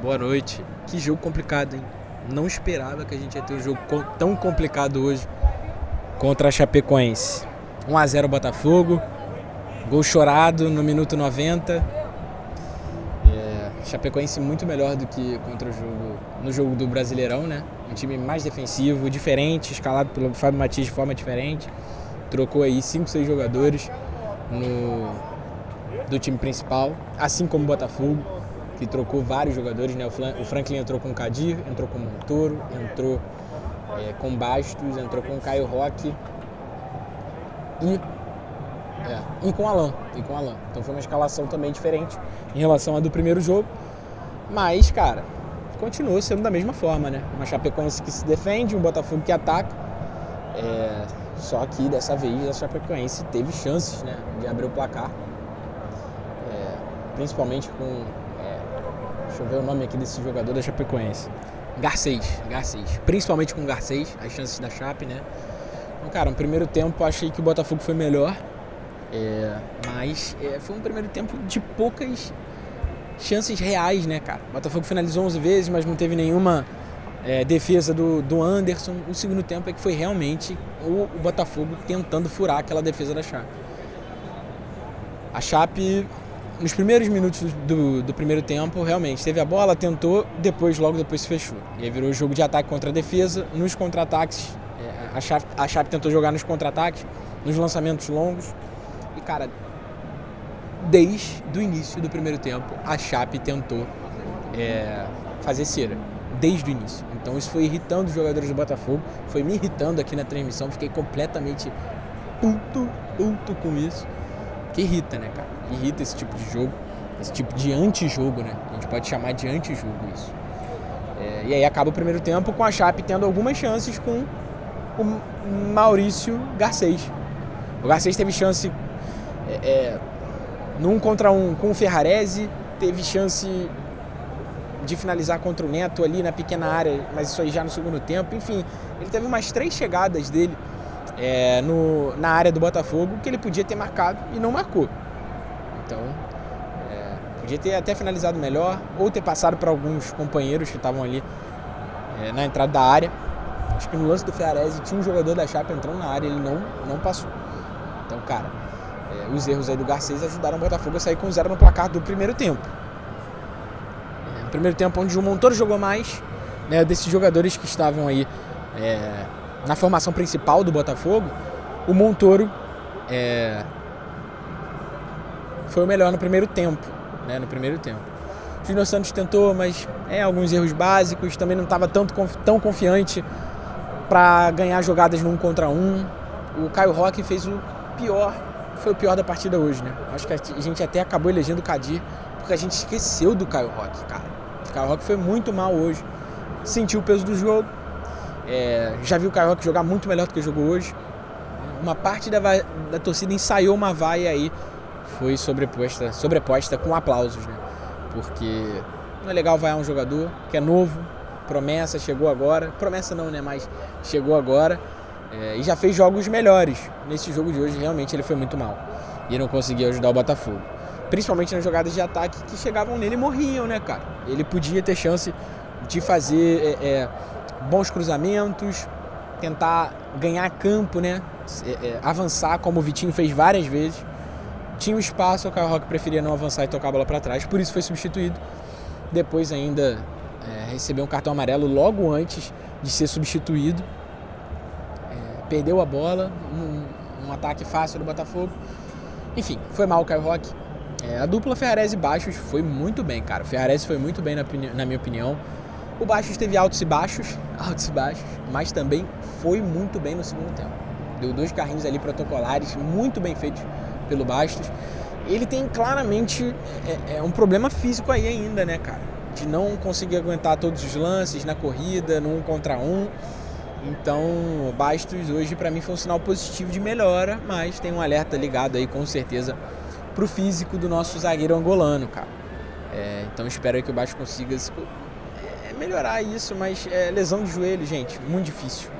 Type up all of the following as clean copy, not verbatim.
Boa noite. Que jogo complicado, hein? Não esperava que a gente ia ter um jogo tão complicado hoje contra a Chapecoense. 1-0 Botafogo, gol chorado no minuto 90. Chapecoense muito melhor do que no jogo do Brasileirão, né? Um time mais defensivo, diferente, escalado pelo Fábio Matias de forma diferente. Trocou aí 5, 6 jogadores do time principal, assim como o Botafogo, que trocou vários jogadores, né? O Franklin entrou com o Kadir, entrou com o Montoro, entrou com Bastos, entrou com o Caio Roque e com o Alan. Então foi uma escalação também diferente em relação à do primeiro jogo. Mas, cara, continuou sendo da mesma forma, né? Uma Chapecoense que se defende, um Botafogo que ataca. Só que dessa vez a Chapecoense teve chances, né, de abrir o placar. Principalmente com... deixa eu ver o nome aqui desse jogador da Chapecoense. Garcês. Principalmente com Garcês, as chances da Chape, né? Então, cara, no primeiro tempo achei que o Botafogo foi melhor. Mas foi um primeiro tempo de poucas chances reais, né, cara? O Botafogo finalizou 11 vezes, mas não teve nenhuma defesa do Anderson. O segundo tempo é que foi realmente o Botafogo tentando furar aquela defesa da Chape. A Chape, nos primeiros minutos do primeiro tempo, realmente teve a bola, tentou, logo depois se fechou. E aí virou jogo de ataque contra a defesa. Nos contra-ataques, a Chape tentou jogar nos contra-ataques, nos lançamentos longos. E, cara, desde o início do primeiro tempo, a Chape tentou fazer cera. Desde o início. Então isso foi irritando os jogadores do Botafogo, foi me irritando aqui na transmissão, fiquei completamente puto com isso. Que irrita, né, cara? Irrita esse tipo de jogo, esse tipo de antijogo, né? A gente pode chamar de antijogo isso. E aí acaba o primeiro tempo com a Chape tendo algumas chances com o Maurício Garcês. O Garcês teve chance no 1 contra 1 com o Ferrarese, teve chance de finalizar contra o Neto ali na pequena área, mas isso aí já no segundo tempo. Enfim, ele teve umas 3 chegadas dele na área do Botafogo que ele podia ter marcado e não marcou. Então, podia ter até finalizado melhor ou ter passado para alguns companheiros que estavam ali na entrada da área. Acho que no lance do Ferrarese tinha um jogador da Chape entrando na área e ele não passou. Então, cara, os erros aí do Garcês ajudaram o Botafogo a sair com 0 no placar do primeiro tempo. Primeiro tempo onde o Montoro jogou mais, né, desses jogadores que estavam aí na formação principal do Botafogo, o Montoro foi o melhor no primeiro tempo, né, O Júnior Santos tentou, mas alguns erros básicos, também não estava tão confiante para ganhar jogadas no 1 contra 1. O Caio Roque foi o pior da partida hoje, né? Acho que a gente até acabou elegendo o Kadir, porque a gente esqueceu do Caio Roque, cara. O Caio Roque foi muito mal hoje, sentiu o peso do jogo, já viu o Caio Roque jogar muito melhor do que jogou hoje. Uma parte da torcida ensaiou uma vaia aí, foi sobreposta com aplausos, né? Porque não é legal vaiar um jogador que é novo, promessa, chegou agora, promessa não, né? Mas chegou agora e já fez jogos melhores. Nesse jogo de hoje, realmente, ele foi muito mal e não conseguiu ajudar o Botafogo. Principalmente nas jogadas de ataque que chegavam nele e morriam, né, cara? Ele podia ter chance de fazer bons cruzamentos, tentar ganhar campo, né? Avançar, como o Vitinho fez várias vezes. Tinha um espaço, o Caio Roque preferia não avançar e tocar a bola para trás, por isso foi substituído. Depois ainda recebeu um cartão amarelo logo antes de ser substituído. Perdeu a bola, um ataque fácil do Botafogo. Enfim, foi mal o Caio Roque. A dupla Ferrarese e Bastos foi muito bem, cara. O Ferrarese foi muito bem, na minha opinião. O Bastos teve altos e baixos, mas também foi muito bem no segundo tempo. Deu 2 carrinhos ali protocolares, muito bem feitos pelo Bastos. Ele tem claramente um problema físico aí ainda, né, cara? De não conseguir aguentar todos os lances na corrida, no 1 contra 1. Então, o Bastos hoje, pra mim, foi um sinal positivo de melhora, mas tem um alerta ligado aí, com certeza, pro físico do nosso zagueiro angolano, cara. Então espero que o Bastos consiga melhorar isso, mas lesão de joelho, gente, muito difícil.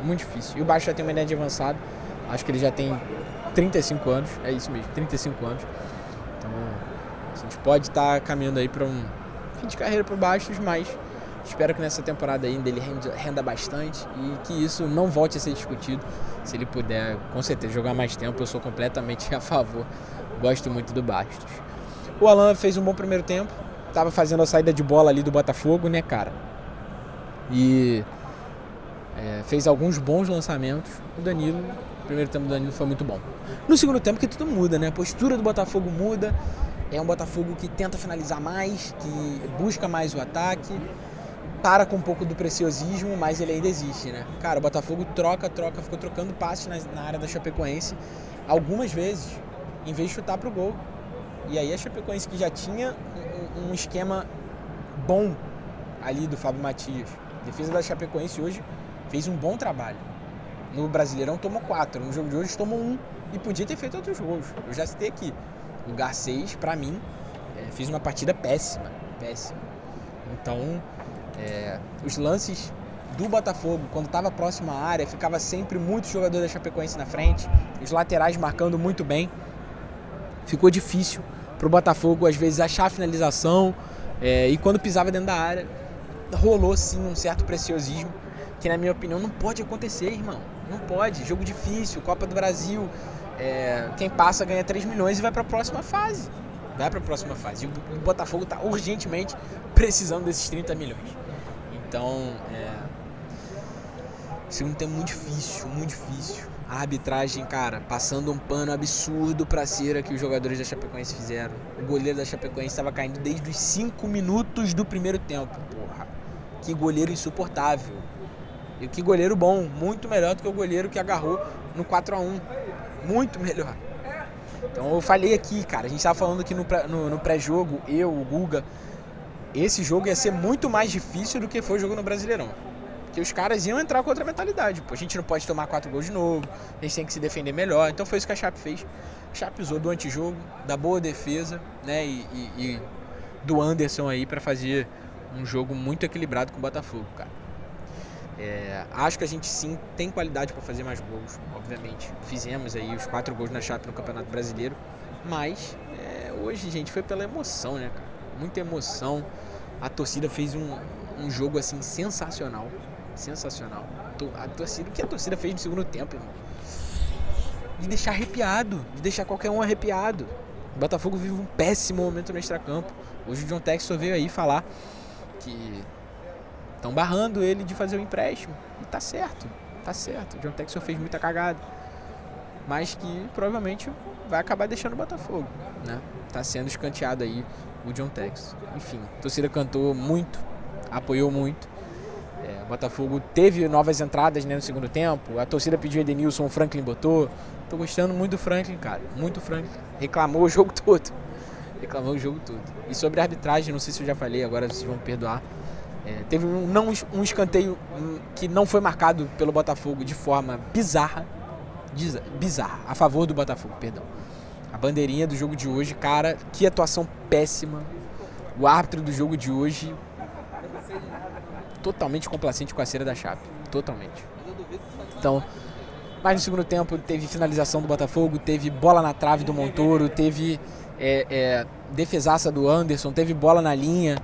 E o Bastos já tem uma idade avançada, acho que ele já tem 35 anos, é isso mesmo, 35 anos. Então a gente pode estar caminhando aí para um fim de carreira pro Bastos, mas espero que nessa temporada ainda ele renda bastante e que isso não volte a ser discutido. Se ele puder, com certeza, jogar mais tempo, eu sou completamente a favor. Gosto muito do Bastos. O Alan fez um bom primeiro tempo, tava fazendo a saída de bola ali do Botafogo, né, cara? E fez alguns bons lançamentos. O primeiro tempo do Danilo foi muito bom. No segundo tempo que tudo muda, né? A postura do Botafogo muda. É um Botafogo que tenta finalizar mais, que busca mais o ataque, para com um pouco do preciosismo, mas ele ainda existe, né? Cara, o Botafogo ficou trocando passes na área da Chapecoense algumas vezes, em vez de chutar pro gol. E aí a Chapecoense, que já tinha um esquema bom ali do Fábio Matias, a defesa da Chapecoense hoje fez um bom trabalho. No Brasileirão tomou 4, no jogo de hoje tomou 1 e podia ter feito outros gols. Eu já citei aqui. O Garcês, pra mim, fez uma partida péssima. Então, os lances do Botafogo, quando estava próximo à área, ficava sempre muitos jogadores da Chapecoense na frente, os laterais marcando muito bem. Ficou difícil pro Botafogo, às vezes, achar a finalização, e quando pisava dentro da área, rolou, sim, um certo preciosismo, que, na minha opinião, não pode acontecer, irmão. Não pode. Jogo difícil, Copa do Brasil. Quem passa ganha 3 milhões e vai para a próxima fase. E o Botafogo está urgentemente precisando desses 30 milhões. Então, segundo tempo muito difícil. A arbitragem, cara, passando um pano absurdo pra cera que os jogadores da Chapecoense fizeram. O goleiro da Chapecoense estava caindo desde os 5 minutos do primeiro tempo. Porra, que goleiro insuportável. E que goleiro bom, muito melhor do que o goleiro que agarrou no 4-1. Muito melhor. Então eu falei aqui, cara, a gente tava falando aqui no pré-jogo, o Guga, esse jogo ia ser muito mais difícil do que foi o jogo no Brasileirão. Porque os caras iam entrar com outra mentalidade. Pô, a gente não pode tomar 4 gols de novo, a gente tem que se defender melhor. Então foi isso que a Chape fez. A Chape usou do antijogo, da boa defesa, né, e do Anderson aí pra fazer um jogo muito equilibrado com o Botafogo, cara. Acho que a gente sim tem qualidade para fazer mais gols, obviamente. Fizemos aí os 4 gols na Chape no Campeonato Brasileiro, mas hoje, gente, foi pela emoção, né, cara? Muita emoção. A torcida fez um jogo assim sensacional. O que a torcida fez no segundo tempo, irmão? De deixar arrepiado, de deixar qualquer um arrepiado. O Botafogo vive um péssimo momento no extracampo. Hoje o John Textor veio aí falar que estão barrando ele de fazer o empréstimo. E tá certo. O John Textor fez muita cagada. Mas que provavelmente vai acabar deixando o Botafogo, né? Tá sendo escanteado aí o John Textor. Enfim, a torcida cantou muito, apoiou muito. O Botafogo teve novas entradas, né, no segundo tempo. A torcida pediu Edenilson, o Franklin botou. Tô gostando muito do Franklin, cara. Muito Franklin. Reclamou o jogo todo. E sobre a arbitragem, não sei se eu já falei, agora vocês vão me perdoar. Teve um escanteio que não foi marcado pelo Botafogo de forma bizarra, a favor do Botafogo, perdão. A bandeirinha do jogo de hoje, cara, que atuação péssima. O árbitro do jogo de hoje totalmente complacente com a cera da Chape, totalmente. Então, mas no segundo tempo teve finalização do Botafogo, teve bola na trave do Montoro, teve defesaça do Anderson, teve bola na linha.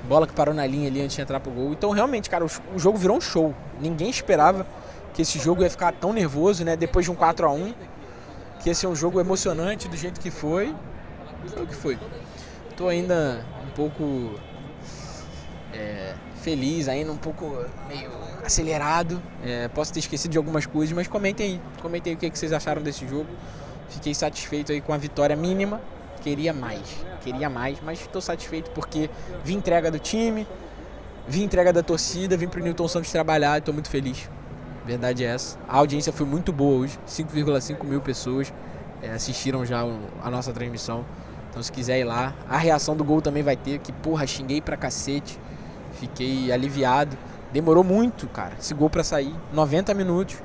Bola que parou na linha ali antes de entrar pro gol. Então, realmente, cara, o jogo virou um show. Ninguém esperava que esse jogo ia ficar tão nervoso, né? Depois de um 4-1. Que ia ser um jogo emocionante do jeito que foi. Foi o que foi. Tô ainda um pouco feliz, ainda um pouco meio acelerado. Posso ter esquecido de algumas coisas, mas comentem aí o que vocês acharam desse jogo. Fiquei satisfeito aí com a vitória mínima. Queria mais, mas estou satisfeito porque vi entrega do time, vi entrega da torcida, vim pro Newton Santos trabalhar e estou muito feliz. Verdade é essa. A audiência foi muito boa hoje, 5,5 mil pessoas assistiram já a nossa transmissão. Então se quiser ir lá, a reação do gol também vai ter, que porra, xinguei pra cacete, fiquei aliviado. Demorou muito, cara, esse gol pra sair, 90 minutos,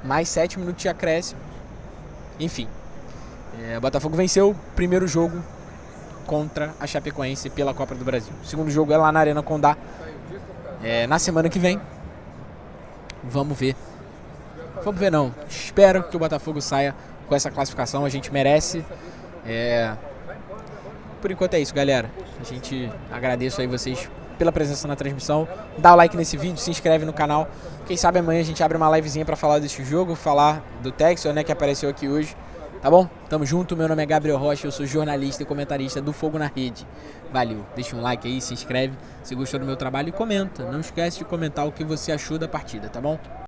mais 7 minutos de acréscimo. Enfim. O Botafogo venceu o primeiro jogo contra a Chapecoense pela Copa do Brasil. O segundo jogo é lá na Arena Condá, na semana que vem. Vamos ver não. Espero que o Botafogo saia com essa classificação. A gente merece. Por enquanto é isso, galera. A A gente agradeço aí vocês pela presença na transmissão. Dá o like nesse vídeo, se inscreve no canal. Quem sabe amanhã a gente abre uma livezinha pra falar desse jogo, falar do Texel, né, que apareceu aqui hoje. Tá bom? Tamo junto, meu nome é Gabriel Rocha, eu sou jornalista e comentarista do Fogo na Rede. Valeu, deixa um like aí, se inscreve se gostou do meu trabalho e comenta. Não esquece de comentar o que você achou da partida, tá bom?